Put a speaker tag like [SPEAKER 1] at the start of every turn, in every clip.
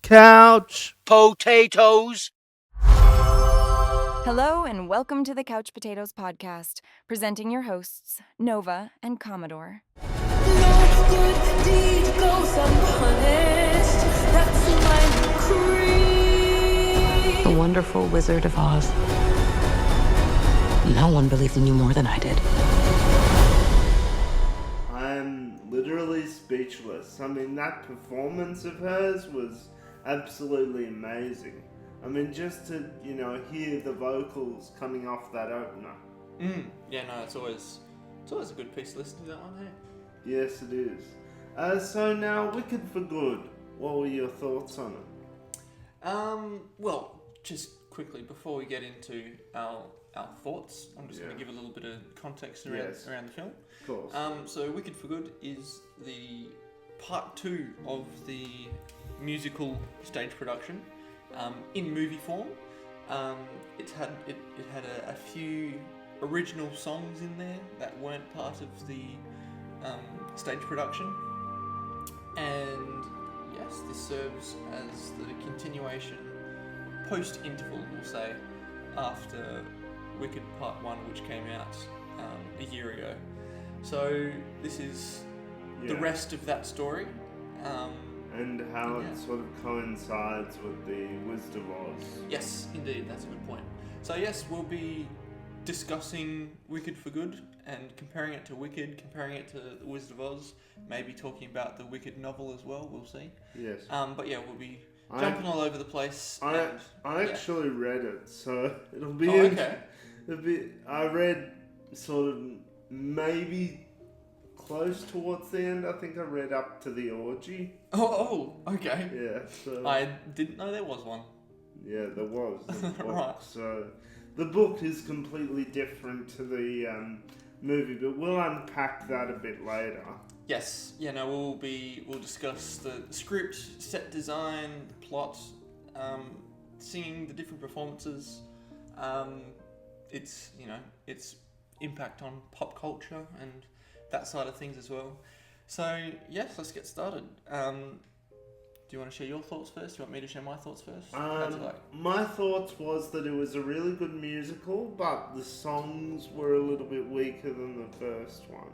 [SPEAKER 1] Couch
[SPEAKER 2] potatoes.
[SPEAKER 3] Hello and welcome to the Couch Potatoes podcast, presenting your hosts, Nova and Commodore.
[SPEAKER 4] No good deed goes unpunished. That's my creed.
[SPEAKER 5] The wonderful Wizard of Oz. No one believed in you more than I did.
[SPEAKER 1] I'm literally speechless. I mean, that performance of hers was absolutely amazing. I mean, just to, hear the vocals coming off that opener.
[SPEAKER 6] Yeah, no, it's always a good piece to listen to, that one, hey?
[SPEAKER 1] Yes, it is. So now, Wicked for Good. What were your thoughts on it?
[SPEAKER 6] Well, just quickly, before we get into our thoughts, I'm just going to give a little bit of context around the film.
[SPEAKER 1] Of course.
[SPEAKER 6] So Wicked for Good is the part 2 of the musical stage production. In movie form, it had a few original songs in there that weren't part of the stage production, and yes, this serves as the continuation, post-interval, we'll say, after Wicked Part 1, which came out a year ago. So this is the rest of that story.
[SPEAKER 1] And how it sort of coincides with the Wizard of Oz.
[SPEAKER 6] Yes, indeed, that's a good point. So yes, we'll be discussing Wicked for Good and comparing it to Wicked, comparing it to the Wizard of Oz, maybe talking about the Wicked novel as well, we'll see.
[SPEAKER 1] Yes.
[SPEAKER 6] But yeah, we'll be jumping all over the place.
[SPEAKER 1] I actually read it, so it'll be...
[SPEAKER 6] okay.
[SPEAKER 1] I read sort of maybe... close towards the end. I think I read up to the orgy.
[SPEAKER 6] Oh, okay.
[SPEAKER 1] Yeah, so...
[SPEAKER 6] I didn't know there was one.
[SPEAKER 1] Yeah, there was. The book.
[SPEAKER 6] Right.
[SPEAKER 1] So, the book is completely different to the movie, but we'll unpack that a bit later.
[SPEAKER 6] Yes. Yeah, no, we'll discuss the script, set design, the plot, singing, the different performances, its impact on pop culture and that side of things as well. So, yes, let's get started. Do you want to share your thoughts first? Do you want me to share my thoughts first? How'd you like?
[SPEAKER 1] My thoughts was that it was a really good musical, but the songs were a little bit weaker than the first one.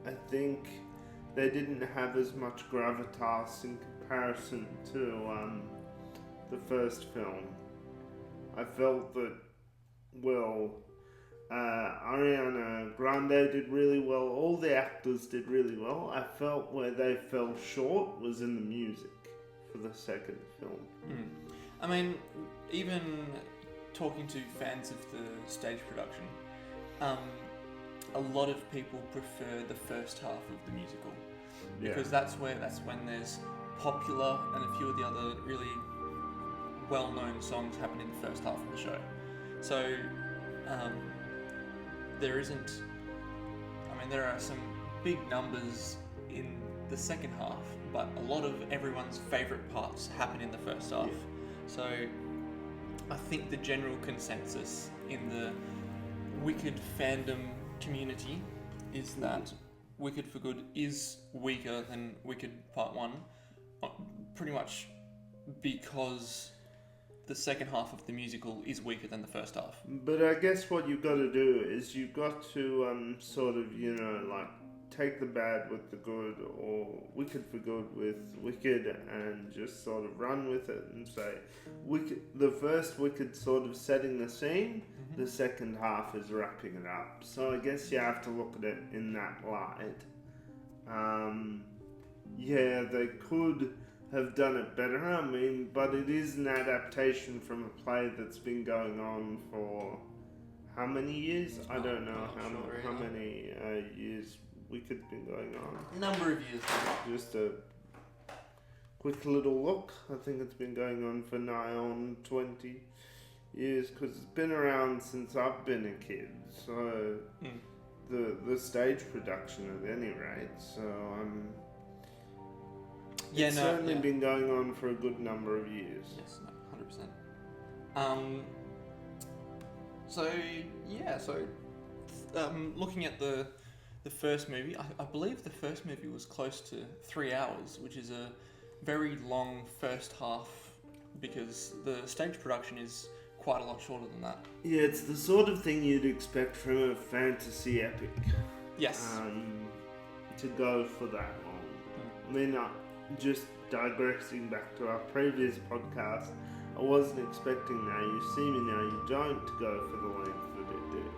[SPEAKER 1] I think they didn't have as much gravitas in comparison to the first film. I felt that, Ariana Grande did really well. All the actors did really well. I felt where they fell short was in the music for the second film.
[SPEAKER 6] I mean, even talking to fans of the stage production, a lot of people prefer the first half of the musical because that's when there's popular and a few of the other really well-known songs happen in the first half of the show. So there are some big numbers in the second half, but a lot of everyone's favourite parts happen in the first half. So I think the general consensus in the Wicked fandom community is that Wicked for Good is weaker than Wicked Part 1, pretty much because the second half of the musical is weaker than the first half.
[SPEAKER 1] But I guess what you've got to do is you've got to sort of, take the bad with the good, or Wicked for Good with Wicked, and just sort of run with it and say, the first Wicked sort of setting the scene, the second half is wrapping it up. So I guess you have to look at it in that light. They could have done it better, but it is an adaptation from a play that's been going on for how many years? I don't know how many years Wicked's been going on.
[SPEAKER 6] Number of years.
[SPEAKER 1] Just a quick little look. I think it's been going on for nigh on 20 years, because it's been around since I've been a kid. So the stage production at any rate. So it's certainly been going on for a good number of years.
[SPEAKER 6] Yes, 100%. Looking at the the first movie. I believe the first movie was close to 3 hours, which is a very long first half because the stage production is quite a lot shorter than that.
[SPEAKER 1] Yeah, it's the sort of thing you'd expect from a fantasy epic.
[SPEAKER 6] Yes.
[SPEAKER 1] To go for that long. I mean, just digressing back to our previous podcast, I wasn't expecting Now You See Me Now You Don't to go for the length that it did.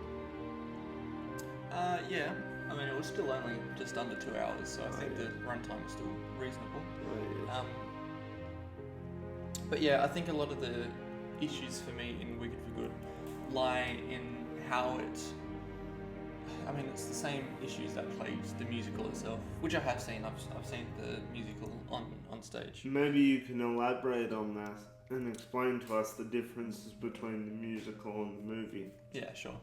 [SPEAKER 6] Yeah. I mean, it was still only just under 2 hours, so I think the runtime was still reasonable. But yeah, I think a lot of the issues for me in Wicked for Good lie in how it... I mean, it's the same issues that plagued the musical itself, which I have seen. I've seen the musical on stage.
[SPEAKER 1] Maybe you can elaborate on that and explain to us the differences between the musical and the movie.
[SPEAKER 6] Yeah, sure.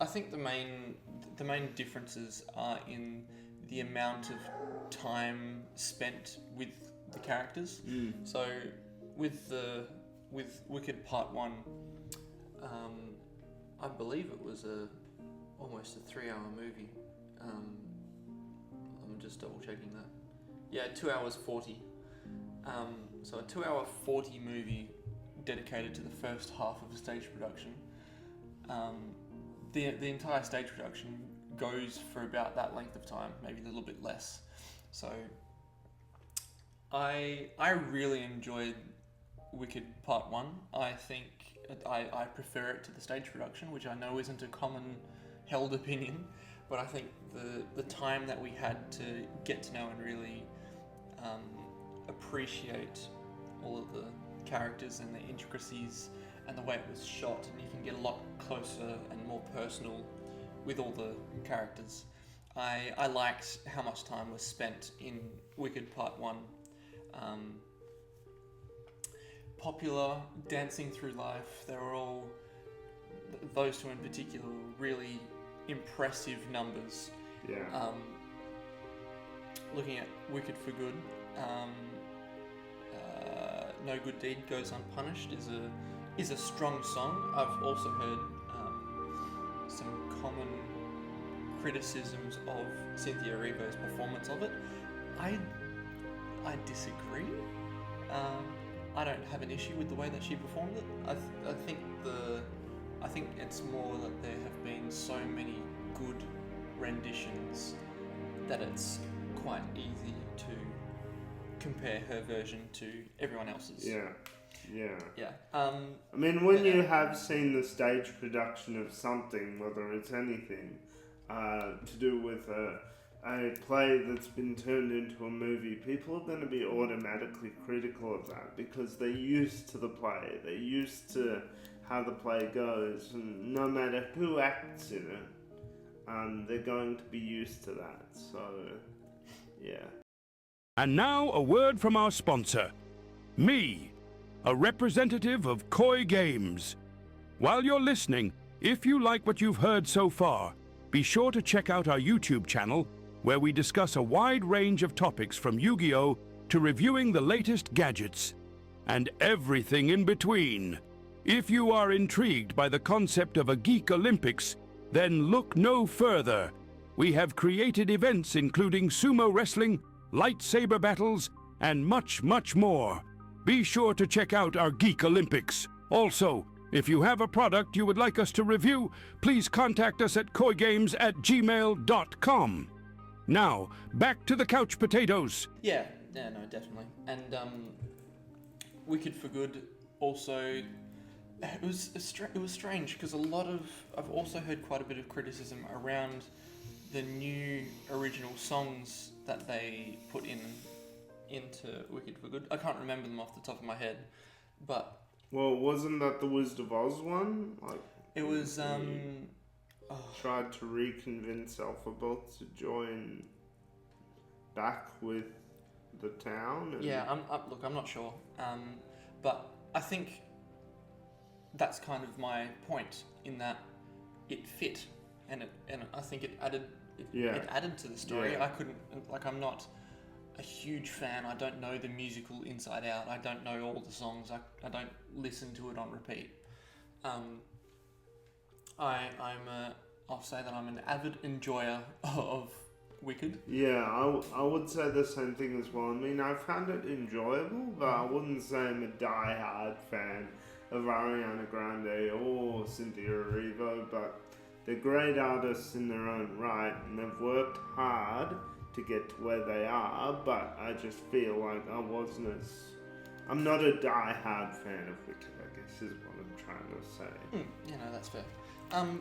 [SPEAKER 6] I think the main differences are in the amount of time spent with the characters. So with Wicked Part 1, I believe it was almost a 3-hour movie. I'm just double checking that. Yeah, 2 hours 40. So a 2 hour 40 movie dedicated to the first half of a stage production. The entire stage production goes for about that length of time, maybe a little bit less. So I really enjoyed Wicked Part 1. I think I prefer it to the stage production, which I know isn't a common held opinion, but I think the time that we had to get to know and really appreciate all of the characters and the intricacies and the way it was shot, and you can get a lot closer and more personal with all the characters. I liked how much time was spent in Wicked Part 1. Popular, Dancing Through Life, they were all, those two in particular, were really impressive numbers.
[SPEAKER 1] Yeah.
[SPEAKER 6] Looking at Wicked for Good, No Good Deed Goes Unpunished is a strong song. I've also heard some common criticisms of Cynthia Erivo's performance of it. I disagree. I don't have an issue with the way that she performed it. I think it's more that there have been so many good renditions that it's quite easy to compare her version to everyone else's.
[SPEAKER 1] Yeah.
[SPEAKER 6] I
[SPEAKER 1] mean, when you have seen the stage production of something, whether it's anything to do with a play that's been turned into a movie, people are going to be automatically critical of that because they're used to the play, they're used to how the play goes, and no matter who acts in it, they're going to be used to that. So, yeah.
[SPEAKER 2] And now a word from our sponsor, me, a representative of Kooy Games. While you're listening, if you like what you've heard so far, be sure to check out our YouTube channel, where we discuss a wide range of topics from Yu-Gi-Oh! To reviewing the latest gadgets, and everything in between. If you are intrigued by the concept of a Geek Olympics, then look no further. We have created events including sumo wrestling, lightsaber battles, and much, much more. Be sure to check out our Geek Olympics. Also, if you have a product you would like us to review, please contact us at kooygames@gmail.com. Now, back to the couch potatoes.
[SPEAKER 6] Yeah, no, definitely. And Wicked for Good also, it was strange because I've also heard quite a bit of criticism around the new original songs that they put into Wicked for Good. I can't remember them off the top of my head, but...
[SPEAKER 1] Well, wasn't that the Wizard of Oz one?
[SPEAKER 6] It was,
[SPEAKER 1] tried to reconvince Alphabet to join back with the town.
[SPEAKER 6] Yeah, I'm not sure, but I think that's kind of my point in that it fit, and I think it added to the story.
[SPEAKER 1] Yeah.
[SPEAKER 6] I'm not a huge fan. I don't know the musical inside out. I don't know all the songs. I don't listen to it on repeat. I'm I'll say that I'm an avid enjoyer of Wicked.
[SPEAKER 1] Yeah, I would say the same thing as well. I mean, I found it enjoyable, but I wouldn't say I'm a die-hard fan of Ariana Grande or Cynthia Erivo, but they're great artists in their own right, and they've worked hard to get to where they are, but I just feel like I'm not a die-hard fan of Wicked, I guess is what I'm trying to say.
[SPEAKER 6] That's fair.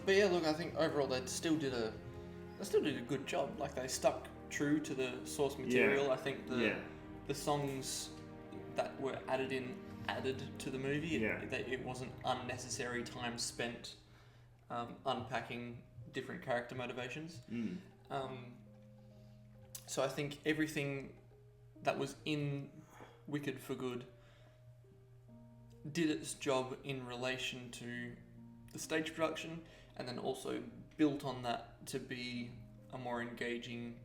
[SPEAKER 6] But yeah, look, I think overall they still did a good job. Like, they stuck true to the source material.
[SPEAKER 1] Yeah.
[SPEAKER 6] I think the songs that were added to the movie, it wasn't unnecessary time spent unpacking different character motivations. So I think everything that was in Wicked for Good did its job in relation to the stage production, and then also built on that to be a more engaging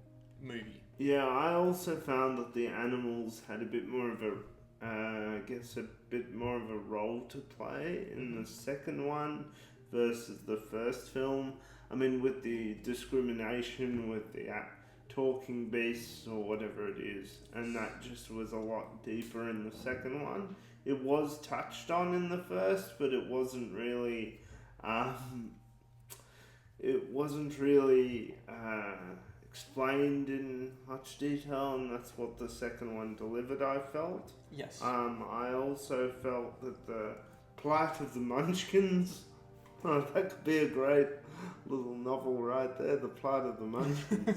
[SPEAKER 6] movie.
[SPEAKER 1] Yeah, I also found that the animals had a bit more of a role to play in the second one versus the first film. I mean, with the discrimination with the talking beasts or whatever it is, and that just was a lot deeper in the second one. It was touched on in the first, but it wasn't really explained in much detail, and that's what the second one delivered, I felt.
[SPEAKER 6] Yes.
[SPEAKER 1] I also felt that the plight of the Munchkins, that could be a great little novel right there, the plight of the Munchkins.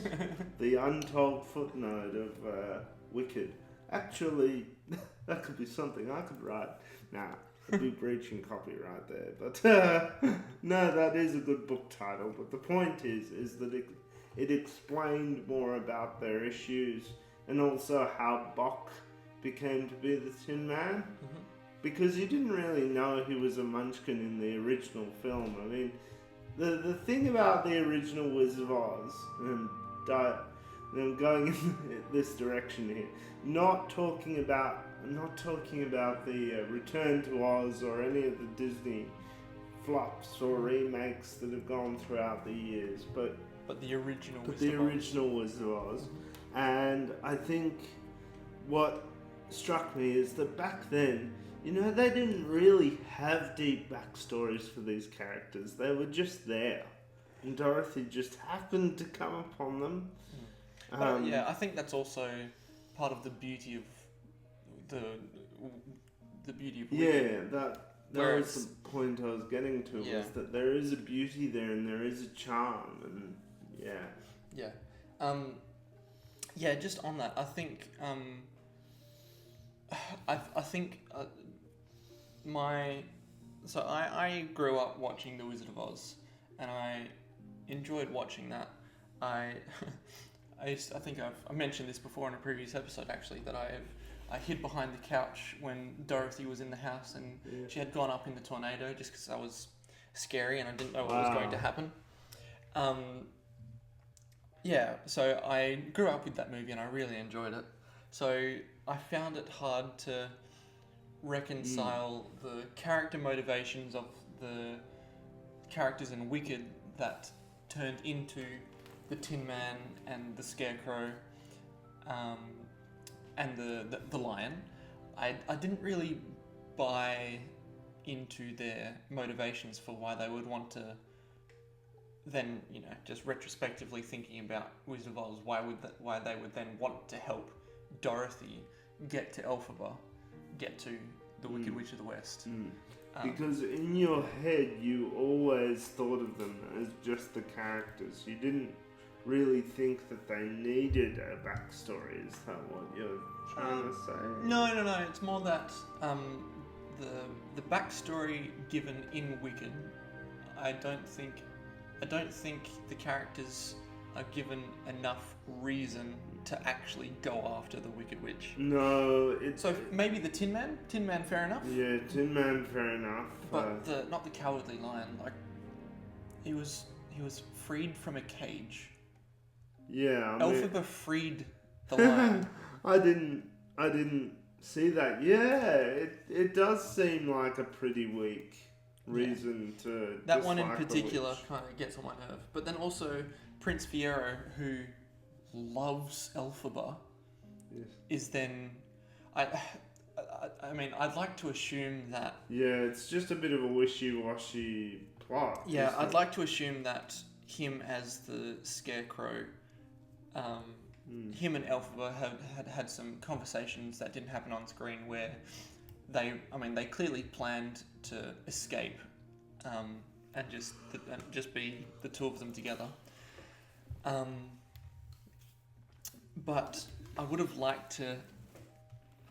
[SPEAKER 1] The untold footnote of Wicked. Actually, that could be something I could write. Nah, it'd be breaching copyright there. But no, that is a good book title. But the point is that it explained more about their issues, and also how Bok became to be the Tin Man. Mm-hmm. Because you didn't really know he was a Munchkin in the original film. I mean, the thing about the original Wizard of Oz, and I'm going in this direction here, not talking about the Return to Oz or any of the Disney flops or remakes that have gone throughout the years, but
[SPEAKER 6] the original
[SPEAKER 1] Wizard of Oz. Mm-hmm. And I think what struck me is that back then, they didn't really have deep backstories for these characters. They were just there, and Dorothy just happened to come upon them.
[SPEAKER 6] I think that's also part of the beauty of the beauty of Wicked.
[SPEAKER 1] Yeah, that was the point I was getting to, was that there is a beauty there and there is a charm, and
[SPEAKER 6] just on that, I think I grew up watching The Wizard of Oz, and I enjoyed watching that. I think I mentioned this before in a previous episode, actually, that I hid behind the couch when Dorothy was in the house, and she had gone up in the tornado just because I was scary and I didn't know what was going to happen. So I grew up with that movie and I really enjoyed it. So I found it hard to reconcile the character motivations of the characters in Wicked that turned into the Tin Man and the Scarecrow and the Lion. I didn't really buy into their motivations for why they would want to then, just retrospectively thinking about Wizard of Oz, why they would then want to help Dorothy get to Elphaba, get to the Wicked Witch of the West.
[SPEAKER 1] Because in your head, you always thought of them as just the characters. You didn't really think that they needed a backstory. Is that what you're trying to say?
[SPEAKER 6] No. It's more that the backstory given in Wicked, I don't think the characters are given enough reason to actually go after the Wicked Witch.
[SPEAKER 1] No,
[SPEAKER 6] so maybe the Tin Man, fair enough.
[SPEAKER 1] Yeah, Tin Man, fair enough.
[SPEAKER 6] But not the Cowardly Lion. Like, he was freed from a cage.
[SPEAKER 1] Yeah,
[SPEAKER 6] Elphaba freed the lion.
[SPEAKER 1] I didn't see that. Yeah, it does seem like a pretty weak reason to
[SPEAKER 6] that one in
[SPEAKER 1] dislike the
[SPEAKER 6] particular
[SPEAKER 1] witch.
[SPEAKER 6] kind of gets on my nerve. But then also Prince Fiero, who loves Elphaba,
[SPEAKER 1] Yes.
[SPEAKER 6] is then I mean, I'd like to assume that.
[SPEAKER 1] Yeah, it's just a bit of a wishy-washy plot.
[SPEAKER 6] Yeah,
[SPEAKER 1] isn't
[SPEAKER 6] I'd
[SPEAKER 1] it?
[SPEAKER 6] like to assume that him as the Scarecrow, him and Elphaba had some conversations that didn't happen on screen where they clearly planned to escape, and just be the two of them together. But I would have liked to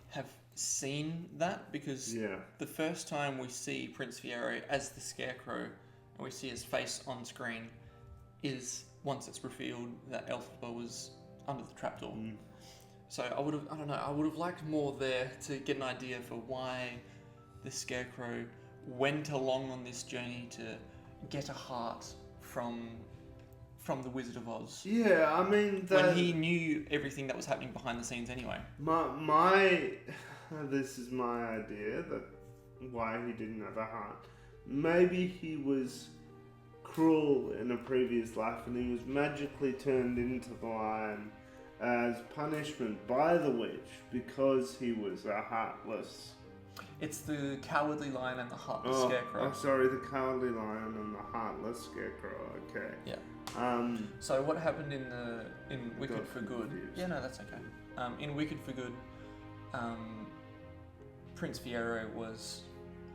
[SPEAKER 6] have seen that, because
[SPEAKER 1] Yeah.
[SPEAKER 6] the first time we see Prince Fiero as the Scarecrow and we see his face on screen is once it's revealed that Elphaba was under the trapdoor. So I would have liked more there to get an idea for why the Scarecrow went along on this journey to get a heart from the Wizard of Oz.
[SPEAKER 1] Yeah, I mean,
[SPEAKER 6] When he knew everything that was happening behind the scenes anyway.
[SPEAKER 1] my this is my idea that why he didn't have a heart. Maybe he was cruel in a previous life and he was magically turned into the lion as punishment by the witch because he was a heartless.
[SPEAKER 6] It's the Cowardly Lion and the Heartless Scarecrow.
[SPEAKER 1] Oh, sorry, the Cowardly Lion and the Heartless Scarecrow. Okay.
[SPEAKER 6] Yeah.
[SPEAKER 1] So
[SPEAKER 6] So what happened in Wicked
[SPEAKER 1] Got
[SPEAKER 6] for Good?
[SPEAKER 1] confused.
[SPEAKER 6] Yeah, no, that's okay. In Wicked for Good, Prince Fiero was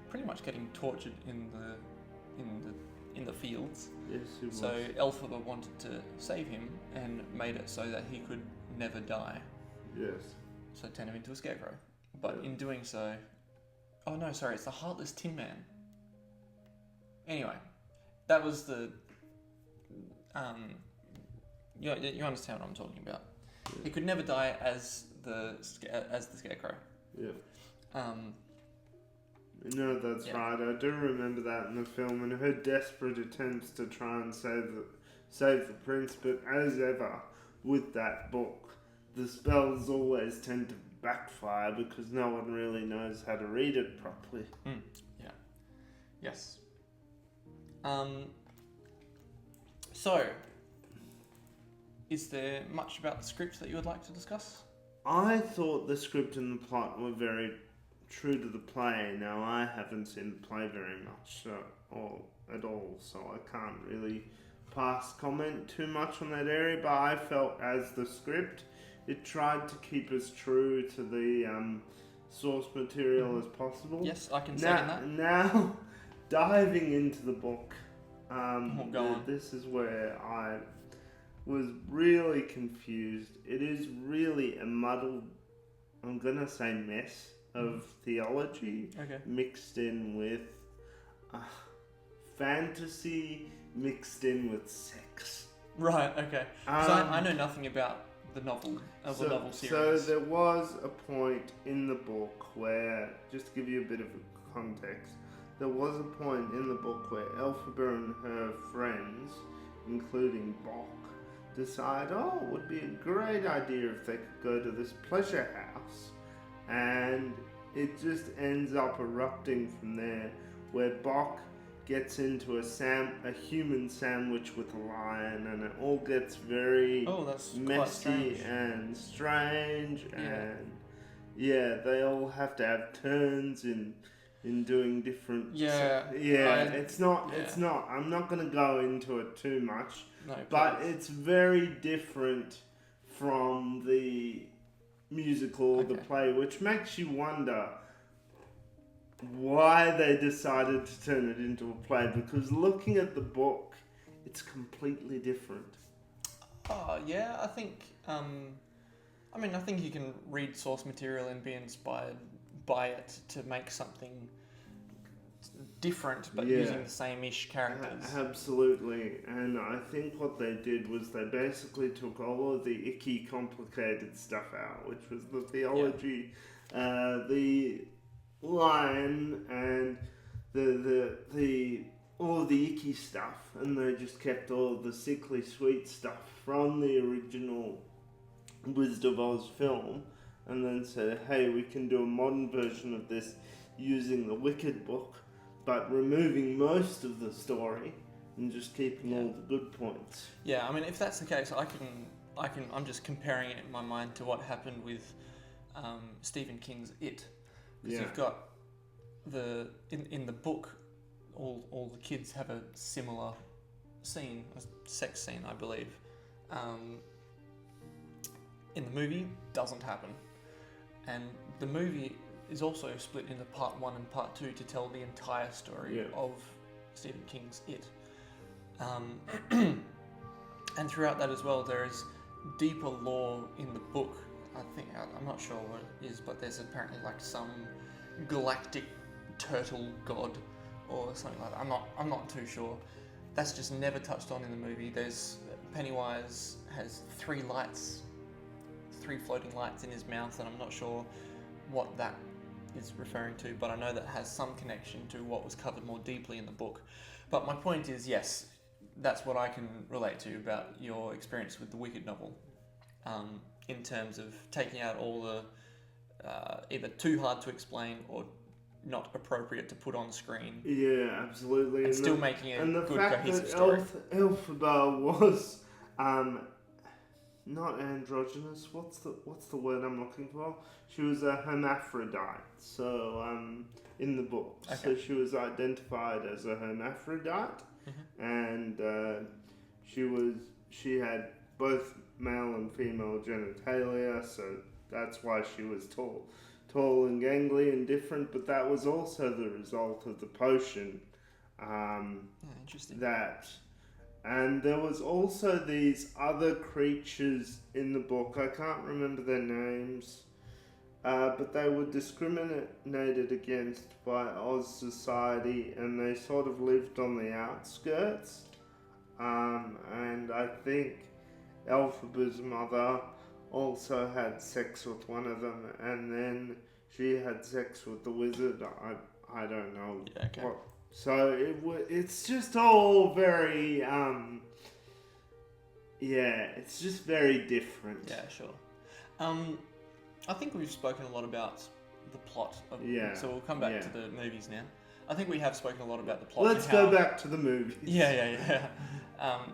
[SPEAKER 6] pretty much getting tortured in the fields.
[SPEAKER 1] Yes, he was.
[SPEAKER 6] So Elphaba wanted to save him and made it so that he could never die.
[SPEAKER 1] Yes.
[SPEAKER 6] So turned him into a scarecrow. But in doing so, oh no, sorry, it's the Heartless Tin Man. Anyway, that was the you understand what I'm talking about.
[SPEAKER 1] Yeah.
[SPEAKER 6] He could never die as the scarecrow.
[SPEAKER 1] Yeah.
[SPEAKER 6] Um,
[SPEAKER 1] No, that's
[SPEAKER 6] Yeah.
[SPEAKER 1] right. I do remember that in the film and her desperate attempts to try and save the prince. But as ever with that book, the spells always tend to backfire because no one really knows how to read it properly.
[SPEAKER 6] yeah. Yes. So, is there much about the script that you would like to discuss?
[SPEAKER 1] I thought the script and the plot were very true to the play. Now, I haven't seen the play very much or at all, so I can't really pass comment too much on that area, but I felt as the script, it tried to keep as true to the source material as possible.
[SPEAKER 6] Yes, I can second that.
[SPEAKER 1] Now, diving into the book,
[SPEAKER 6] go on.
[SPEAKER 1] this is where I was really confused. It is really a muddled, I'm gonna say mess of theology
[SPEAKER 6] Okay.
[SPEAKER 1] mixed in with fantasy mixed in with sex.
[SPEAKER 6] Right, okay. 'Cause I know nothing about the novel, the novel
[SPEAKER 1] So
[SPEAKER 6] series.
[SPEAKER 1] there was a point in the book where, just to give you a bit of context, there was a point in the book where Elphaba and her friends, including Bok, decide, oh, it would be a great idea if they could go to this pleasure house. And it just ends up erupting from there, where Bok gets into a human sandwich with a lion, and it all gets very
[SPEAKER 6] Oh, that's quite
[SPEAKER 1] messy
[SPEAKER 6] strange.
[SPEAKER 1] and strange,
[SPEAKER 6] Yeah.
[SPEAKER 1] and yeah, they all have to have turns in doing different.
[SPEAKER 6] Yeah,
[SPEAKER 1] It's not. I'm not going to go into it too much,
[SPEAKER 6] No,
[SPEAKER 1] but
[SPEAKER 6] please.
[SPEAKER 1] it's very different from the musical or the
[SPEAKER 6] Okay.
[SPEAKER 1] play, which makes you wonder why they decided to turn it into a play, because looking at the book, it's completely different.
[SPEAKER 6] Oh, yeah, I think, I think you can read source material and be inspired by it to make something different, but
[SPEAKER 1] Yeah.
[SPEAKER 6] using the same-ish characters.
[SPEAKER 1] Absolutely, and I think what they did was they basically took all of the icky, complicated stuff out, which was the theology, the lion, and the all of the icky stuff, and they just kept all of the sickly sweet stuff from the original Wizard of Oz film, and then said, hey, we can do a modern version of this using the Wicked book, but removing most of the story and just keeping all the good points.
[SPEAKER 6] Yeah, I mean, if that's the case, I'm just comparing it in my mind to what happened with Stephen King's It, because you've got in the book, all the kids have a similar scene, a sex scene, I believe. In the movie, doesn't happen, and the movie is also split into part 1 and part 2 to tell the entire story of Stephen King's It. And throughout that as well, there is deeper lore in the book. I'm not sure what it is, but there's apparently like some galactic turtle god or something like that. I'm not too sure. That's just never touched on in the movie. There's Pennywise has 3 floating lights in his mouth, and I'm not sure what that is referring to, but I know that has some connection to what was covered more deeply in the book. But my point is, yes, that's what I can relate to about your experience with the Wicked novel, in terms of taking out all the either too hard to explain or not appropriate to put on screen.
[SPEAKER 1] Yeah, absolutely.
[SPEAKER 6] And still making a good, cohesive
[SPEAKER 1] that
[SPEAKER 6] story.
[SPEAKER 1] Elphaba was not androgynous. What's the word I'm looking for? She was a hermaphrodite. So in the book, so she was identified as a hermaphrodite, and she had both male and female genitalia. So that's why she was tall and gangly and different. But that was also the result of the potion.
[SPEAKER 6] Interesting.
[SPEAKER 1] And there was also these other creatures in the book. I can't remember their names, but they were discriminated against by Oz society, and they sort of lived on the outskirts. And I think Elphaba's mother also had sex with one of them, and then she had sex with the wizard. I don't know.
[SPEAKER 6] Yeah, okay.
[SPEAKER 1] So it's just all very, it's just very different.
[SPEAKER 6] Yeah, sure. I think we've spoken a lot about the plot. So we'll come back to the movies now. I think we have spoken a lot about the plot.
[SPEAKER 1] Let's go back to the movies.
[SPEAKER 6] Yeah.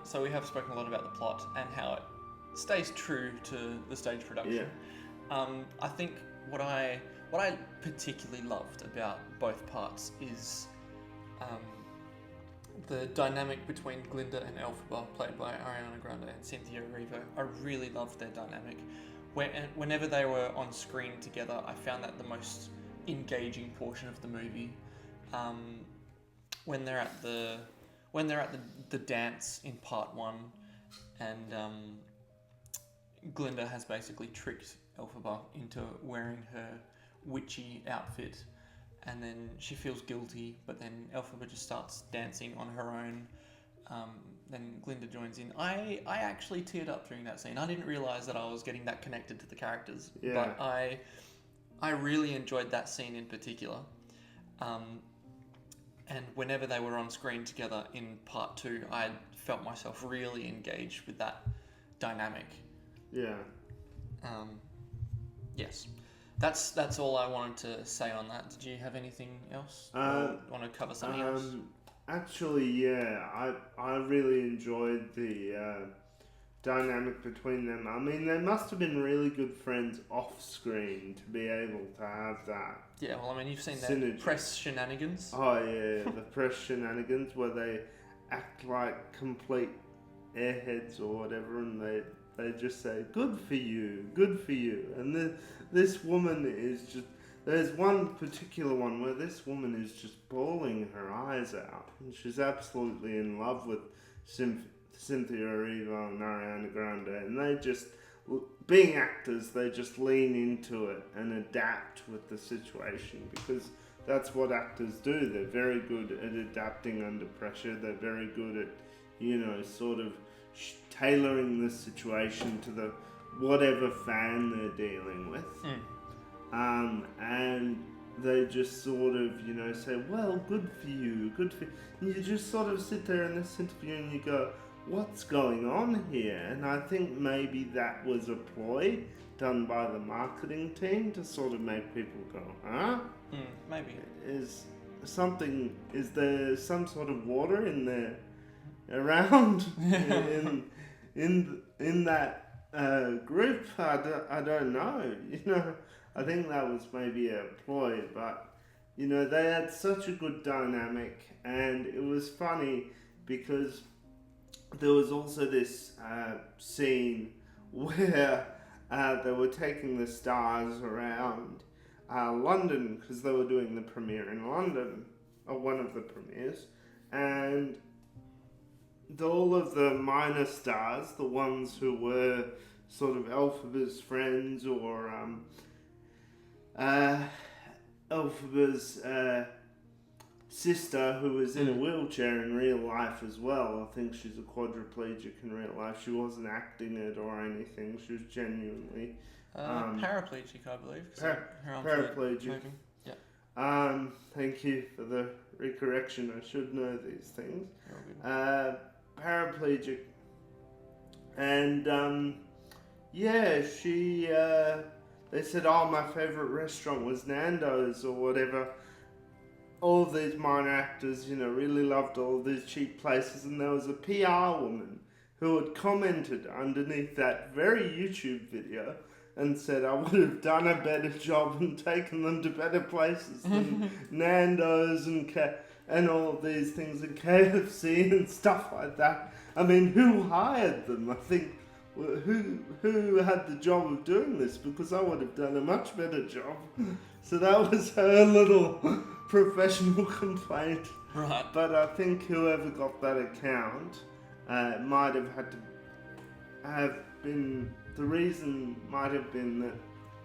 [SPEAKER 6] So we have spoken a lot about the plot and how it stays true to the stage production.
[SPEAKER 1] Yeah.
[SPEAKER 6] I think what I particularly loved about both parts is the dynamic between Glinda and Elphaba, played by Ariana Grande and Cynthia Erivo. I really loved their dynamic. Whenever they were on screen together, I found that the most engaging portion of the movie. When they're at the dance in part 1, and Glinda has basically tricked Elphaba into wearing her witchy outfit, and then she feels guilty, but then Elphaba just starts dancing on her own. Then Glinda joins in. I actually teared up during that scene. I didn't realise that I was getting that connected to the characters, but I really enjoyed that scene in particular. And whenever they were on screen together in part 2, I felt myself really engaged with that dynamic.
[SPEAKER 1] Yeah.
[SPEAKER 6] Yes. That's all I wanted to say on that. Did you have anything else? Want to cover something else?
[SPEAKER 1] Actually, yeah. I really enjoyed the dynamic between them. I mean, they must have been really good friends off screen to be able to have that.
[SPEAKER 6] Yeah, well, I mean, you've seen their
[SPEAKER 1] synergy.
[SPEAKER 6] press shenanigans.
[SPEAKER 1] Oh, yeah, the press shenanigans where they act like complete airheads or whatever, and they just say, good for you. And this woman is just... There's one particular one where this woman is just bawling her eyes out, and she's absolutely in love with Cynthia Erivo and Ariana Grande, and they just... Being actors, they just lean into it and adapt with the situation, because that's what actors do. They're very good at adapting under pressure. They're very good at, sort of tailoring the situation to the whatever fan they're dealing with. And they just sort of, say, well, good for you. And you just sort of sit there in this interview and you go, what's going on here? And I think maybe that was a ploy done by the marketing team to sort of make people go, huh?
[SPEAKER 6] Maybe.
[SPEAKER 1] something. Is there some sort of water in there around in that group? I don't know. I think that was maybe a ploy, but they had such a good dynamic, and it was funny because there was also this scene where they were taking the stars around London, because they were doing the premiere in London, or one of the premieres, and all of the minor stars, the ones who were sort of Elphaba's friends, or Elphaba's sister, who was in a wheelchair in real life as well. I think she's a quadriplegic in real life. She wasn't acting it or anything. She was genuinely
[SPEAKER 6] paraplegic, I believe.
[SPEAKER 1] Paraplegic.
[SPEAKER 6] Yeah.
[SPEAKER 1] Thank you for the recorrection. I should know these things. Paraplegic. And she. They said, "Oh, my favorite restaurant was Nando's," or whatever. All of these minor actors, really loved all of these cheap places, and there was a PR woman who had commented underneath that very YouTube video and said, "I would have done a better job and taken them to better places than Nando's and all of these things, and KFC and stuff like that." I mean, who hired them? I think, who had the job of doing this? Because I would have done a much better job. So that was her little professional complaint.
[SPEAKER 6] Right.
[SPEAKER 1] But I think whoever got that account might have had to have been, the reason might have been that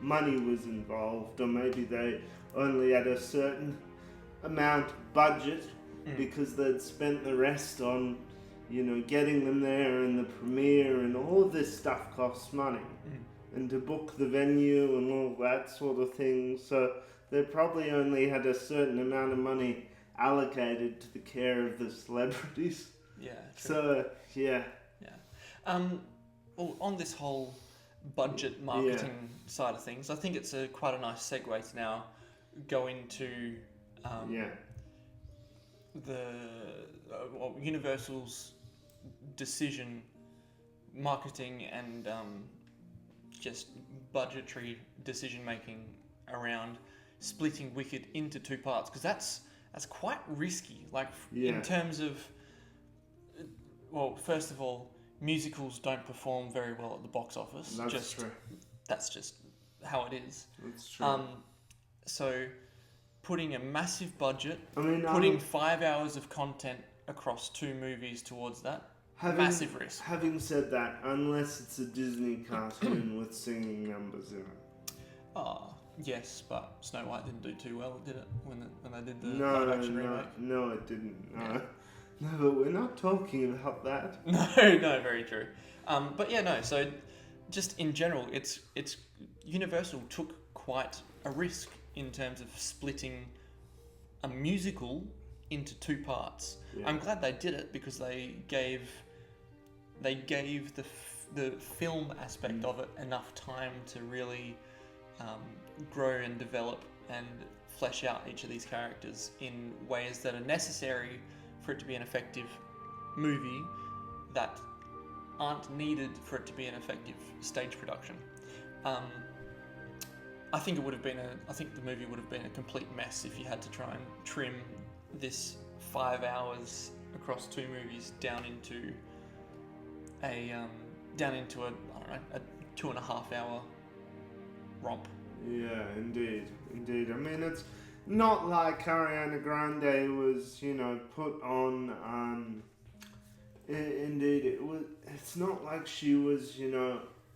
[SPEAKER 1] money was involved, or maybe they only had a certain amount of budget because they'd spent the rest on getting them there and the premiere, and all of this stuff costs money. And to book the venue and all that sort of thing. So they probably only had a certain amount of money allocated to the care of the celebrities.
[SPEAKER 6] Yeah, true.
[SPEAKER 1] So, yeah.
[SPEAKER 6] Yeah. Well, on this whole budget marketing side of things, I think it's quite a nice segue to now go into Universal's decision, marketing, and just budgetary decision making around splitting Wicked into two parts, because that's quite risky. In terms of, well, first of all, musicals don't perform very well at the box office.
[SPEAKER 1] That's true.
[SPEAKER 6] That's just how it is.
[SPEAKER 1] That's true.
[SPEAKER 6] So putting a massive budget, putting 5 hours of content across two movies towards that, massive risk. Having
[SPEAKER 1] said that, unless it's a Disney cartoon with singing numbers in it.
[SPEAKER 6] Yes, but Snow White didn't do too well, did it? When they did the live action remake?
[SPEAKER 1] No, it didn't. No. No, but we're not talking about that.
[SPEAKER 6] No, very true. So just in general, it's Universal took quite a risk in terms of splitting a musical into two parts. Yeah. I'm glad they did it, because they gave the film aspect of it enough time to really grow and develop and flesh out each of these characters in ways that are necessary for it to be an effective movie, that aren't needed for it to be an effective stage production. I think the movie would have been a complete mess if you had to try and trim this 5 hours across two movies down into a 2.5 hour romp.
[SPEAKER 1] Yeah, indeed. I mean, it's not like Ariana Grande was, put on. Indeed, it was. It's not like she was,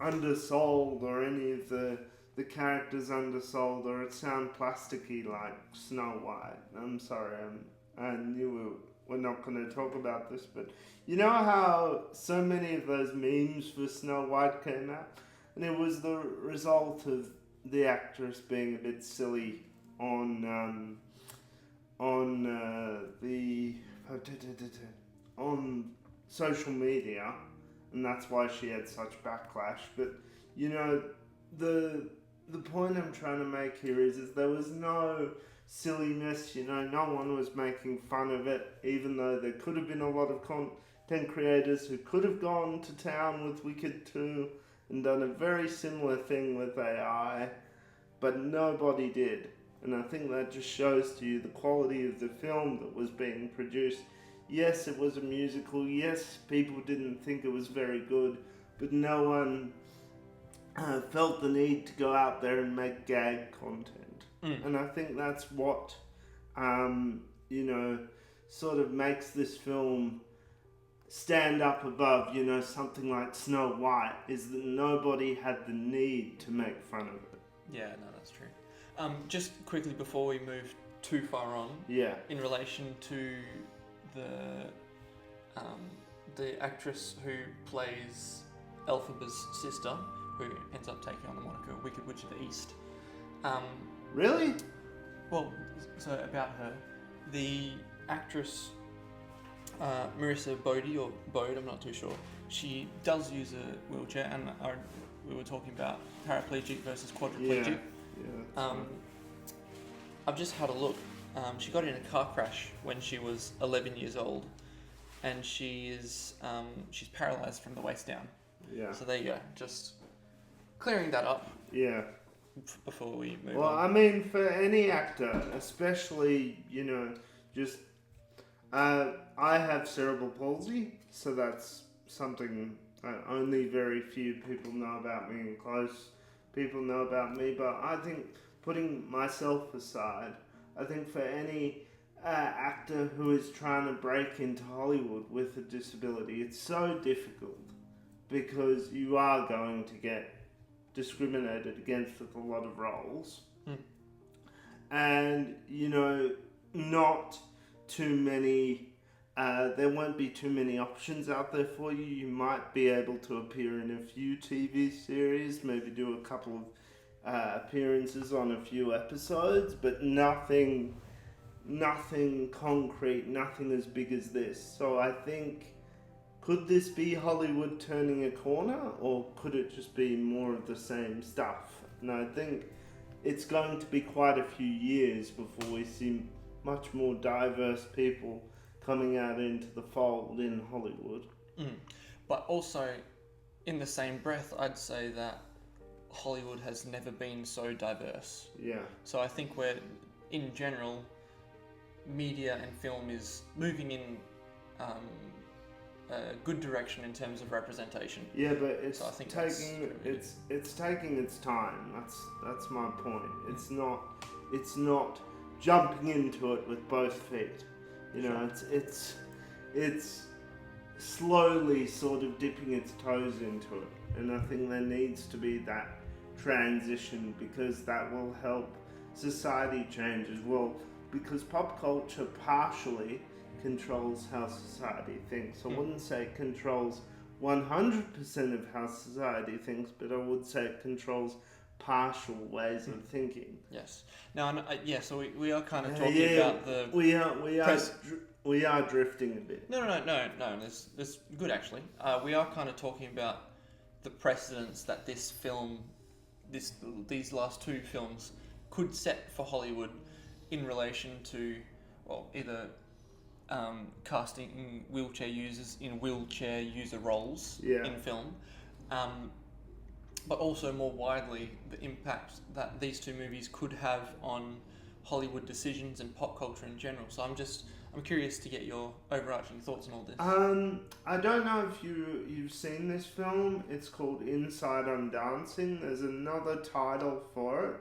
[SPEAKER 1] undersold, or any of the characters undersold, or it sound plasticky like Snow White. I'm sorry, I knew we're not going to talk about this, but you know how so many of those memes for Snow White came out, and it was the result of the actress being a bit silly on social media, and that's why she had such backlash. But the point I'm trying to make here is there was no silliness. You know, no one was making fun of it, even though there could have been a lot of content creators who could have gone to town with Wicked 2 and done a very similar thing with AI, but nobody did. And I think that just shows to you the quality of the film that was being produced. Yes, it was a musical. Yes, people didn't think it was very good, but no one felt the need to go out there and make gag content. And I think that's what, sort of makes this film stand up above, something like Snow White, is that nobody had the need to make fun of it.
[SPEAKER 6] Yeah, no, that's true. Just quickly before we move too far on, in relation to the actress who plays Elphaba's sister, who ends up taking on the moniker Wicked Witch of the East.
[SPEAKER 1] Really?
[SPEAKER 6] Well, so about her, the actress Marissa Bode, or Bode, I'm not too sure. She does use a wheelchair, and we were talking about paraplegic versus quadriplegic. I've just had a look. She got in a car crash when she was 11 years old, and she's paralysed from the waist down. Yeah. So there you go. Just clearing that up.
[SPEAKER 1] Yeah.
[SPEAKER 6] Before we move on.
[SPEAKER 1] Well, I mean, for any actor, especially, I have cerebral palsy, so that's something only very few people know about me, and close people know about me. But I think, putting myself aside, I think for any actor who is trying to break into Hollywood with a disability, it's so difficult because you are going to get discriminated against with a lot of roles. And, not too many, there won't be too many options out there for you. You might be able to appear in a few TV series, maybe do a couple of appearances on a few episodes, but nothing concrete, nothing as big as this. So I think, could this be Hollywood turning a corner, or could it just be more of the same stuff? And I think it's going to be quite a few years before we see much more diverse people coming out into the fold in Hollywood.
[SPEAKER 6] But also, in the same breath, I'd say that Hollywood has never been so diverse. Yeah. So I think in general, media and film is moving in a good direction in terms of representation.
[SPEAKER 1] Yeah, but it's taking its time. That's my point. It's not jumping into it with both feet. It's slowly sort of dipping its toes into it, and I think there needs to be that transition, because that will help society change as well, because pop culture partially controls how society thinks. I wouldn't say it controls 100% of how society thinks, but I would say it controls partial ways of thinking.
[SPEAKER 6] Yes. Now, so we are kind of talking about the...
[SPEAKER 1] We are drifting a bit.
[SPEAKER 6] No. That's good, actually. We are kind of talking about the precedents that this film, these last two films, could set for Hollywood in relation to, well, either casting wheelchair users in wheelchair user roles in film, but also more widely the impact that these two movies could have on Hollywood decisions and pop culture in general. So I'm curious to get your overarching thoughts on all this.
[SPEAKER 1] I don't know if you've seen this film. It's called Inside I'm Dancing. There's another title for it.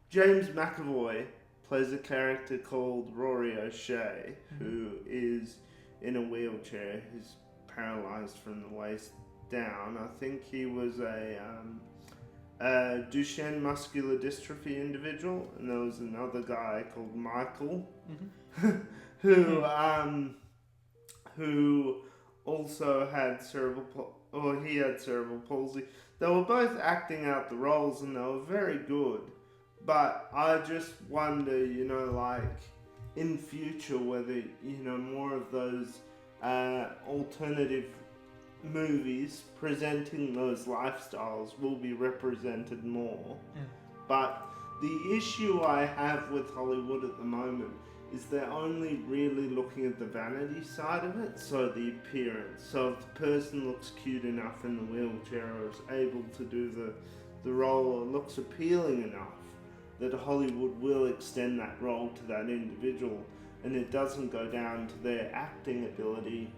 [SPEAKER 1] James McAvoy plays a character called Rory O'Shea, who is in a wheelchair. He's paralysed from the waist down. I think he was a Duchenne muscular dystrophy individual, and there was another guy called Michael, who also had cerebral palsy. They were both acting out the roles, and they were very good. But I just wonder, in future whether, more of those alternative movies presenting those lifestyles will be represented more. But the issue I have with Hollywood at the moment is they're only really looking at the vanity side of it, so the appearance. So if the person looks cute enough in the wheelchair or is able to do the role or looks appealing enough, that Hollywood will extend that role to that individual, and it doesn't go down to their acting ability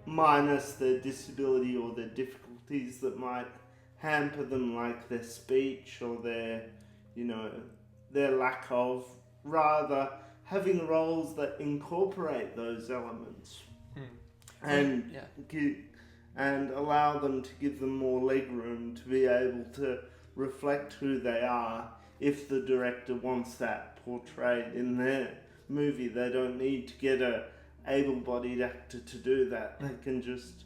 [SPEAKER 1] minus their disability or their difficulties that might hamper them, like their speech or their lack of, rather having roles that incorporate those elements and and allow them to give them more leg room to be able to reflect who they are. If the director wants that portrayed in their movie, they don't need to get a able-bodied actor to do that. They can just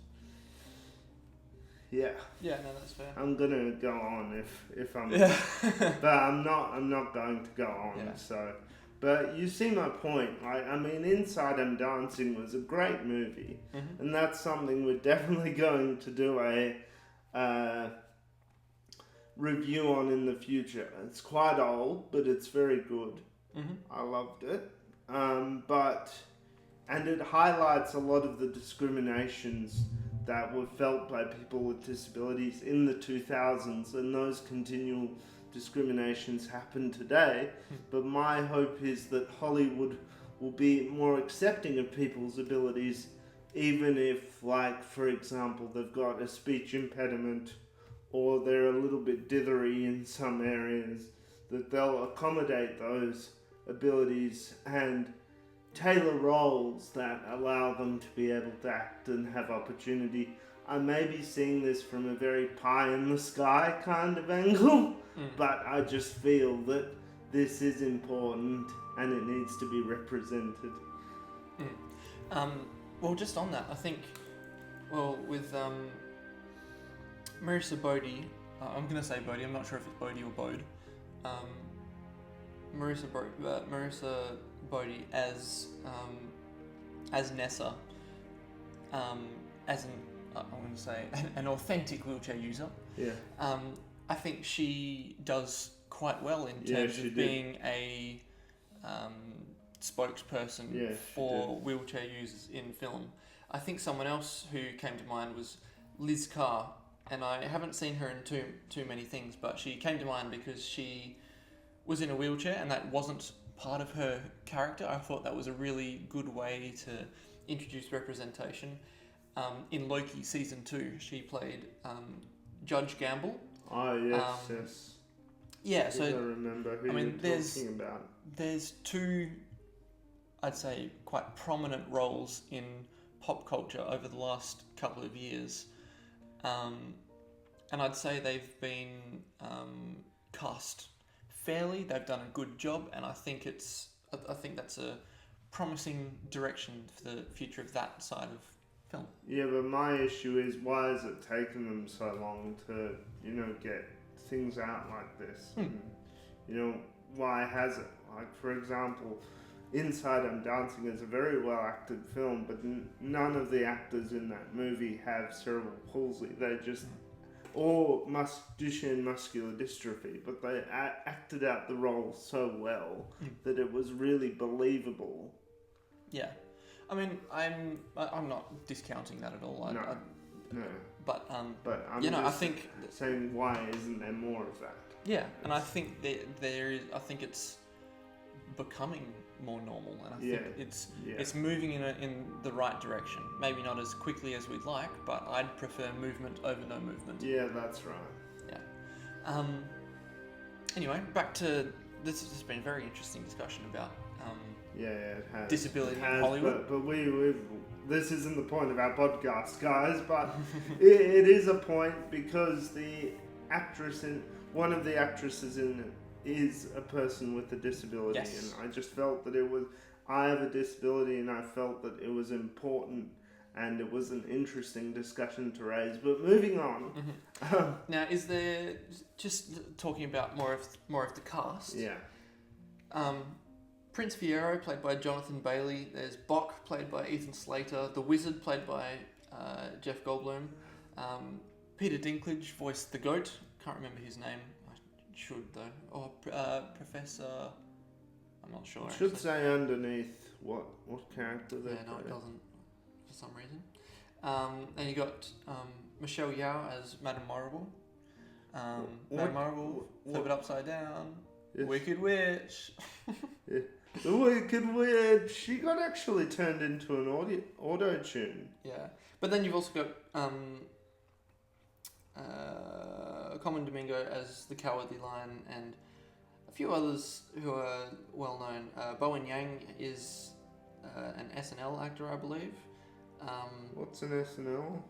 [SPEAKER 1] yeah, no,
[SPEAKER 6] that's fair.
[SPEAKER 1] I'm gonna go on if I'm but I'm not going to go on. So but you see my point. Like, I mean, Inside I'm Dancing was a great movie, and that's something we're definitely going to do a review on in the future. It's quite old, but it's very good. I loved it. And it highlights a lot of the discriminations that were felt by people with disabilities in the 2000s, and those continual discriminations happen today. But my hope is that Hollywood will be more accepting of people's abilities, even if, like, for example, they've got a speech impediment or they're a little bit dithery in some areas, that they'll accommodate those abilities and tailor roles that allow them to be able to act and have opportunity. I may be seeing this from a very pie in the sky kind of angle, but I just feel that this is important and it needs to be represented.
[SPEAKER 6] Well, just on that, I think, with Marissa Bodie, I'm going to say Bodie, I'm not sure if it's Bodie or Bode. Marissa Bodie as Nessa, as I'm going to say an authentic wheelchair user.
[SPEAKER 1] Yeah.
[SPEAKER 6] I think she does quite well in terms of being a spokesperson for wheelchair users in film. I think someone else who came to mind was Liz Carr, and I haven't seen her in too many things, but she came to mind because she was in a wheelchair and that wasn't part of her character. I thought that was a really good way to introduce representation. In Loki season 2, she played Judge Gamble.
[SPEAKER 1] Oh yes.
[SPEAKER 6] Yeah, so
[SPEAKER 1] I remember who you're talking about.
[SPEAKER 6] There's two, I'd say, quite prominent roles in pop culture over the last couple of years, and I'd say they've been cast fairly. They've done a good job, and I think that's a promising direction for the future of that side of film. Yeah,
[SPEAKER 1] but my issue is, why has it taken them so long to, get things out like this? And, why has it? Like, for example, Inside I'm Dancing is a very well acted film, but none of the actors in that movie have cerebral palsy. They just, or Duchenne muscular dystrophy, but they acted out the role so well that it was really believable.
[SPEAKER 6] Yeah, I mean, I'm not discounting that at all.
[SPEAKER 1] No.
[SPEAKER 6] But I'm
[SPEAKER 1] I think saying, why isn't there more of that?
[SPEAKER 6] Yeah, and I think there is. I think it's becoming more normal, and I think it's moving in the right direction. Maybe not as quickly as we'd like, but I'd prefer movement over no movement.
[SPEAKER 1] Yeah, that's right.
[SPEAKER 6] Yeah. Anyway, back to this. Has been a very interesting discussion about
[SPEAKER 1] it has.
[SPEAKER 6] Disability in Hollywood.
[SPEAKER 1] But we this isn't the point of our podcast, guys. But it is a point, because one of the actresses in it is a person with a disability, and I just felt that I have a disability, and I felt that it was important, and it was an interesting discussion to raise. But moving on.
[SPEAKER 6] Now, is there, just talking about more of the cast?
[SPEAKER 1] Yeah.
[SPEAKER 6] Prince Fiero, played by Jonathan Bailey. There's Bok, played by Ethan Slater. The Wizard, played by Jeff Goldblum. Peter Dinklage voiced the Goat. Can't remember his name. I should though, or Professor. I'm not sure.
[SPEAKER 1] It should
[SPEAKER 6] actually.
[SPEAKER 1] say underneath what character they
[SPEAKER 6] Yeah, no, it
[SPEAKER 1] play.
[SPEAKER 6] doesn't for some reason. And you got Michelle Yeoh as Madame Marble. Madame Marble, flip it upside down.
[SPEAKER 1] Yes.
[SPEAKER 6] Wicked Witch.
[SPEAKER 1] Yeah. The Wicked Witch. She got actually turned into an auto-tune.
[SPEAKER 6] Yeah, but then you've also got Common Domingo as the Cowardly Lion, and a few others who are well known. Bowen Yang is an SNL actor, I believe.
[SPEAKER 1] What's an SNL?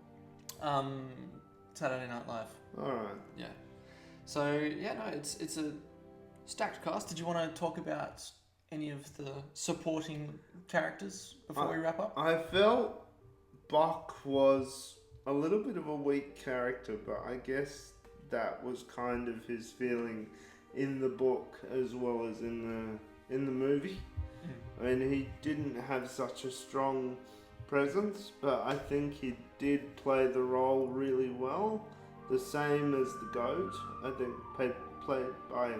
[SPEAKER 6] Saturday Night Live.
[SPEAKER 1] Alright.
[SPEAKER 6] Yeah. So yeah, no, it's a stacked cast. Did you want to talk about any of the supporting characters before we wrap up?
[SPEAKER 1] I felt Buck was a little bit of a weak character, but I guess that was kind of his feeling in the book as well as in the movie. I mean, he didn't have such a strong presence, but I think he did play the role really well. The same as the goat. I think played by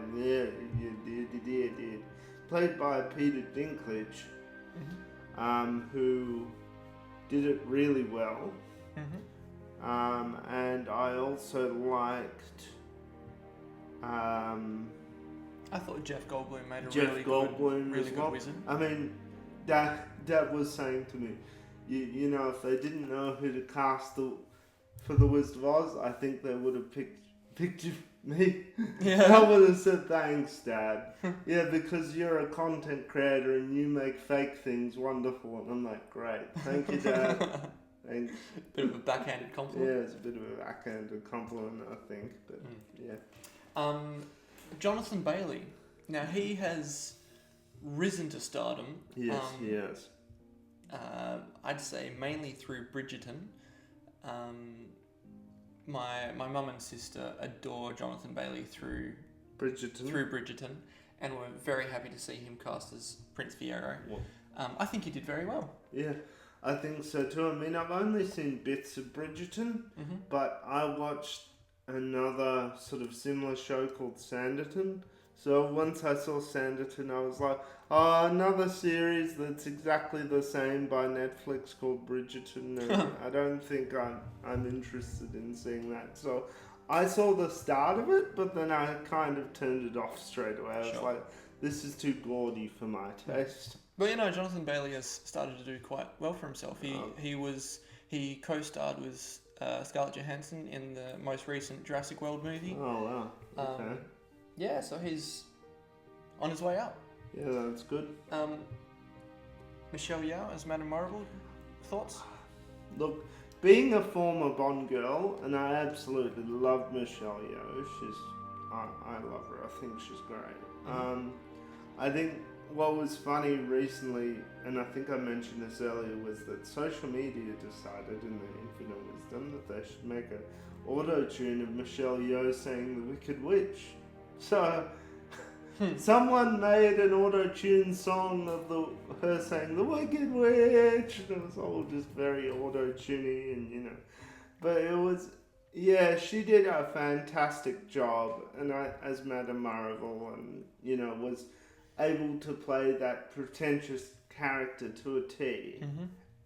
[SPEAKER 1] played by Peter Dinklage, who did it really well. And I also liked.
[SPEAKER 6] I thought Jeff Goldblum made a
[SPEAKER 1] Jeff
[SPEAKER 6] really
[SPEAKER 1] Goldblum
[SPEAKER 6] good
[SPEAKER 1] as well.
[SPEAKER 6] wizard.
[SPEAKER 1] I mean, Dad was saying to me, you know, if they didn't know who to cast for the Wizard of Oz, I think they would have picked me.
[SPEAKER 6] Yeah.
[SPEAKER 1] I would have said thanks, Dad. Yeah, because you're a content creator and you make fake things wonderful. And I'm like, great, thank you, Dad. Thanks.
[SPEAKER 6] Bit of a backhanded compliment.
[SPEAKER 1] Yeah, it's a bit of a backhanded compliment, I think. But yeah.
[SPEAKER 6] Jonathan Bailey. Now he has risen to stardom.
[SPEAKER 1] Yes, yes.
[SPEAKER 6] I'd say mainly through Bridgerton. My mum and sister adore Jonathan Bailey through Bridgerton, and we're very happy to see him cast as Prince Fiero. I think he did very well.
[SPEAKER 1] Yeah, I think so too. I mean, I've only seen bits of Bridgerton, but I watched another sort of similar show called Sanditon. So once I saw Sanditon, I was like, oh, another series that's exactly the same by Netflix called Bridgerton. And I don't think I'm interested in seeing that. So I saw the start of it, but then I kind of turned it off straight away. I was like, this is too gaudy for my taste.
[SPEAKER 6] But you know, Jonathan Bailey has started to do quite well for himself. He co-starred with Scarlett Johansson in the most recent Jurassic World movie.
[SPEAKER 1] Oh wow! Okay.
[SPEAKER 6] Yeah, so he's on his way up.
[SPEAKER 1] Yeah, that's good.
[SPEAKER 6] Michelle Yeoh as Madame Marble, thoughts?
[SPEAKER 1] Look, being a former Bond girl, and I absolutely love Michelle Yeoh. I love her. I think she's great. I think what was funny recently, and I think I mentioned this earlier, was that social media decided in their infinite wisdom that they should make an auto-tune of Michelle Yeoh saying the Wicked Witch. So someone made an auto-tune song of her saying the Wicked Witch, and it was all just very auto-tuney, and you know. But it was, yeah, she did a fantastic job, and as Madame Marvel, and you know, was able to play that pretentious character to a T.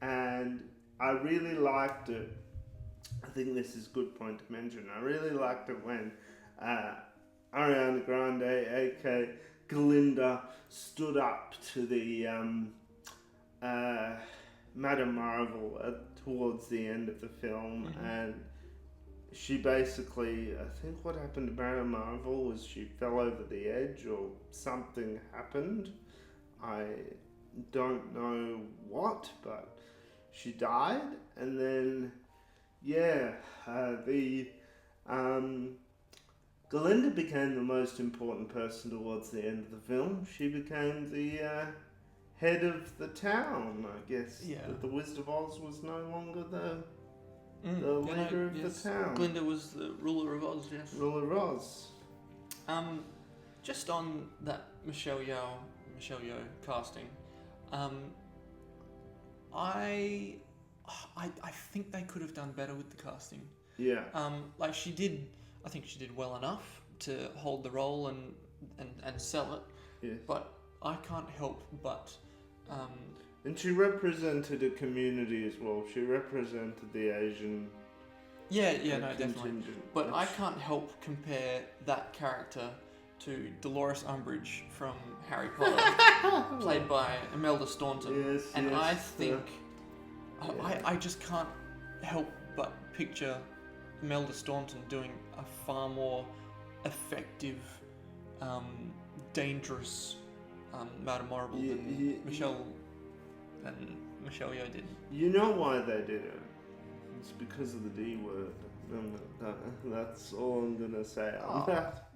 [SPEAKER 1] And I really liked it. I think this is a good point to mention. I really liked it when Ariana Grande, aka Glinda, stood up to the Madame Marvel towards the end of the film, and she basically, I think what happened to Madame Marvel was she fell over the edge or something happened. I don't know what, but she died, and then Glinda became the most important person towards the end of the film. She became the head of the town, I guess.
[SPEAKER 6] Yeah.
[SPEAKER 1] The Wizard of Oz was no longer the leader of the town.
[SPEAKER 6] Glinda was the ruler of Oz, yes.
[SPEAKER 1] Ruler of Oz.
[SPEAKER 6] Just on that Michelle Yeoh casting, I think they could have done better with the casting.
[SPEAKER 1] Yeah.
[SPEAKER 6] I think she did well enough, to hold the role and sell it.
[SPEAKER 1] Yes.
[SPEAKER 6] But I can't help but.
[SPEAKER 1] And she represented a community as well. She represented the Asian.
[SPEAKER 6] Yeah, no, definitely.
[SPEAKER 1] contingent,
[SPEAKER 6] But I
[SPEAKER 1] which-
[SPEAKER 6] can't help compare that character to Dolores Umbridge from Harry Potter, played by Imelda Staunton.
[SPEAKER 1] Yes,
[SPEAKER 6] And
[SPEAKER 1] yes,
[SPEAKER 6] I think
[SPEAKER 1] yeah.
[SPEAKER 6] I just can't help but picture Imelda Staunton doing a far more effective, dangerous Madame Morrible than Michelle Yeoh did.
[SPEAKER 1] You know why they did it? It's because of the D word. That's all I'm gonna say on that.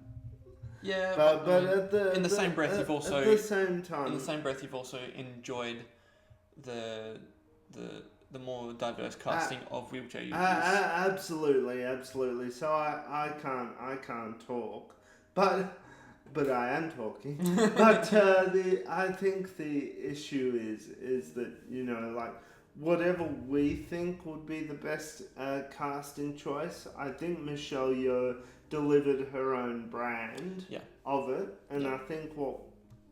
[SPEAKER 6] Yeah,
[SPEAKER 1] But
[SPEAKER 6] I mean,
[SPEAKER 1] at the
[SPEAKER 6] in the same breath, you've also
[SPEAKER 1] at the same time
[SPEAKER 6] in the same breath you've also enjoyed the more diverse casting of wheelchair users.
[SPEAKER 1] absolutely. So I can't talk, but I am talking. But I think the issue is that, you know, like, whatever we think would be the best casting choice, I think Michelle Yeoh delivered her own brand of it, and I think what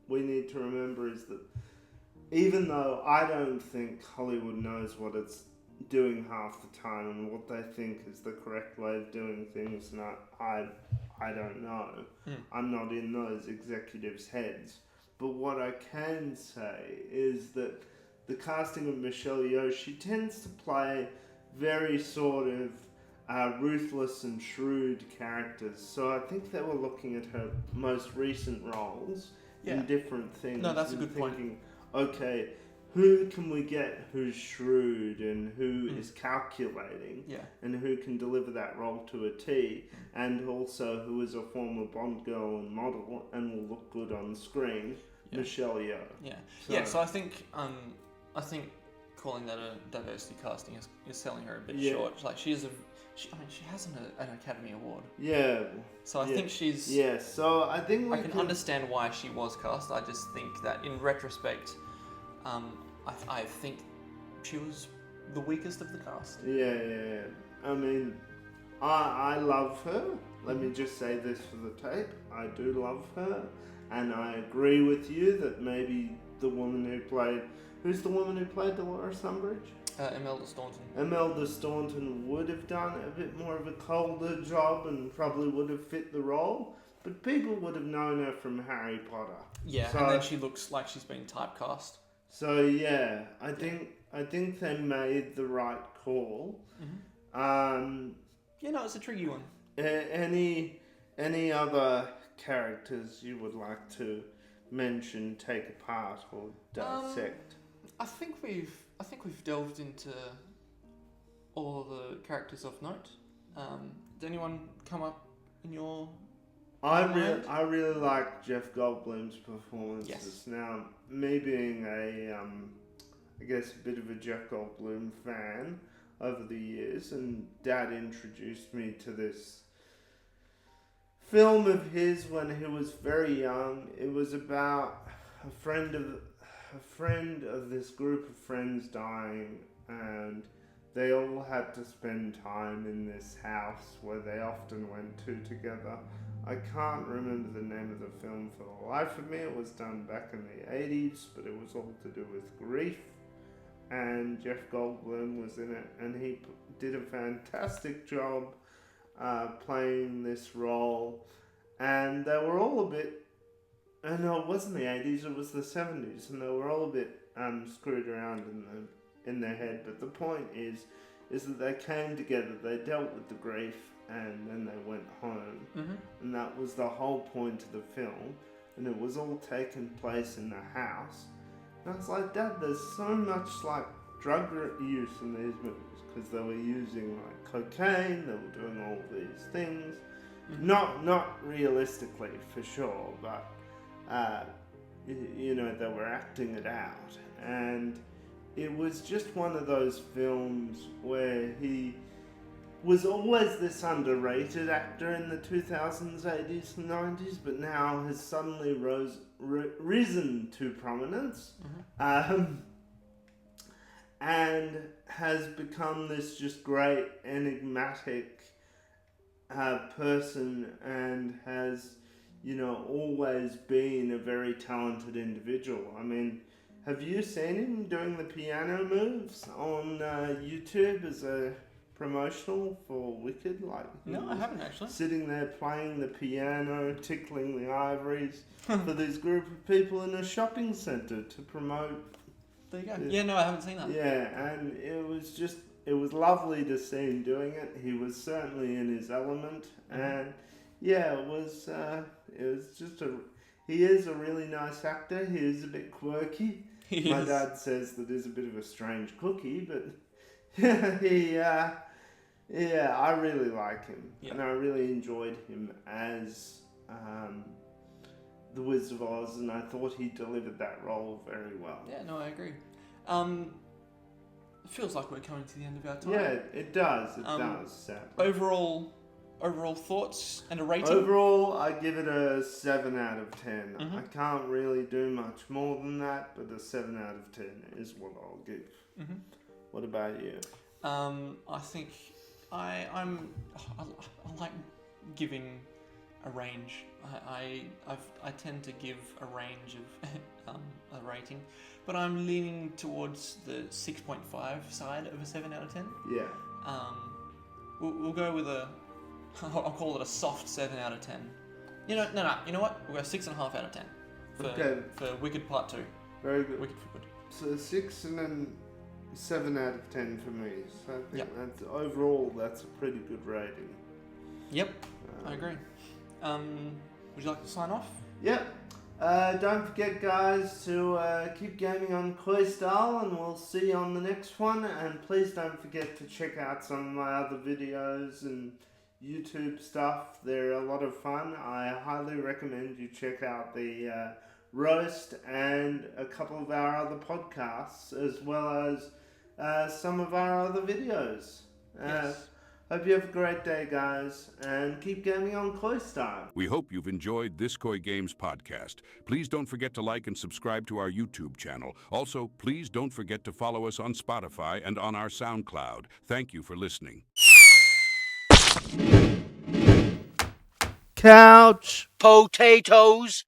[SPEAKER 1] we need to remember is that even though I don't think Hollywood knows what it's doing half the time and what they think is the correct way of doing things, and I don't know. I'm not in those executives' heads. But what I can say is that the casting of Michelle Yeoh, she tends to play very sort of ruthless and shrewd characters. So I think they were looking at her most recent roles in different things.
[SPEAKER 6] No, that's a
[SPEAKER 1] and
[SPEAKER 6] good point.
[SPEAKER 1] thinking, okay, who can we get who's shrewd and who is calculating and who can deliver that role to a T, and also who is a former Bond girl and model and will look good on screen? Michelle Yeoh.
[SPEAKER 6] So I think calling that a diversity casting is selling her a bit short. It's like she has an Academy Award. Yeah. So I think she's.
[SPEAKER 1] Yeah. So I think
[SPEAKER 6] I can understand why she was cast. I just think that in retrospect, I think she was the weakest of the cast.
[SPEAKER 1] Yeah. I mean, I love her. Let me just say this for the tape. I do love her, and I agree with you that maybe the woman who played. Who's the woman who played Dolores Umbridge?
[SPEAKER 6] Imelda Staunton.
[SPEAKER 1] Imelda Staunton would have done a bit more of a colder job and probably would have fit the role, but people would have known her from Harry Potter.
[SPEAKER 6] Yeah,
[SPEAKER 1] so,
[SPEAKER 6] and then she looks like she's been typecast.
[SPEAKER 1] So yeah, I think they made the right call.
[SPEAKER 6] It's a tricky one.
[SPEAKER 1] Any other characters you would like to mention, take apart, or dissect?
[SPEAKER 6] I think we've delved into all of the characters of note. Did anyone come up in your
[SPEAKER 1] I really like Jeff Goldblum's performances.
[SPEAKER 6] Yes.
[SPEAKER 1] Now, me being a bit of a Jeff Goldblum fan over the years, and Dad introduced me to this film of his when he was very young. It was about a friend of this group of friends dying, and they all had to spend time in this house where they often went to together. I can't remember the name of the film for the life of me. It was done back in the 80s, but it was all to do with grief, and Jeff Goldblum was in it, and he did a fantastic job playing this role. And they were all a bit, no, it wasn't the 80s, it was the 70s, and they were all a bit screwed around in their head. But the point is that they came together, they dealt with the grief, and then they went home. And that was the whole point of the film, and it was all taking place in the house. And I was like, Dad, there's so much like drug use in these movies, because they were using like cocaine, they were doing all these things. Not realistically, for sure, but they were acting it out, and it was just one of those films where he was always this underrated actor in the 2000s, 80s, and 90s, but now has suddenly risen to prominence, and has become this just great enigmatic person and has, always been a very talented individual. I mean, have you seen him doing the piano moves on YouTube as a promotional for Wicked?
[SPEAKER 6] No, I haven't actually.
[SPEAKER 1] Sitting there playing the piano, tickling the ivories for this group of people in a shopping centre to promote.
[SPEAKER 6] There you go. Yeah, no, I haven't seen that.
[SPEAKER 1] Yeah, and it was lovely to see him doing it. He was certainly in his element, and yeah, it was just he is a really nice actor. He is a bit quirky. My dad says that he's a bit of a strange cookie, but I really like him, and I really enjoyed him as the Wizard of Oz, and I thought he delivered that role very well.
[SPEAKER 6] Yeah, no, I agree. It feels like we're coming to the end of our time.
[SPEAKER 1] Yeah, it does. It does. Sadly.
[SPEAKER 6] Overall thoughts and a rating?
[SPEAKER 1] Overall, I give it a 7 out of 10. I can't really do much more than that, but a 7 out of 10 is what I'll give. What about you?
[SPEAKER 6] I think I like giving a range. I tend to give a range of a rating, but I'm leaning towards the 6.5 side of a 7 out of 10.
[SPEAKER 1] Yeah.
[SPEAKER 6] We'll go with I'll call it a soft 7 out of 10. You know what? We'll go 6.5 out of 10 for Wicked Part 2.
[SPEAKER 1] Very good.
[SPEAKER 6] Wicked for Good.
[SPEAKER 1] So 6 and then 7 out of 10 for me. So I think that's a pretty good rating.
[SPEAKER 6] Yep, I agree. Would you like to sign off?
[SPEAKER 1] Yep. Don't forget, guys, to keep gaming on Kooy Style, and we'll see you on the next one. And please don't forget to check out some of my other videos and YouTube stuff. They're a lot of fun. I highly recommend you check out the roast and a couple of our other podcasts, as well as some of our other videos.
[SPEAKER 6] Yes.
[SPEAKER 1] Hope you have a great day, guys, and keep gaming on Kooy Style.
[SPEAKER 2] We hope you've enjoyed this Kooy Games podcast. Please don't forget to like and subscribe to our YouTube channel. Also, please don't forget to follow us on Spotify and on our SoundCloud. Thank you for listening.
[SPEAKER 1] Couch
[SPEAKER 7] Potatoes.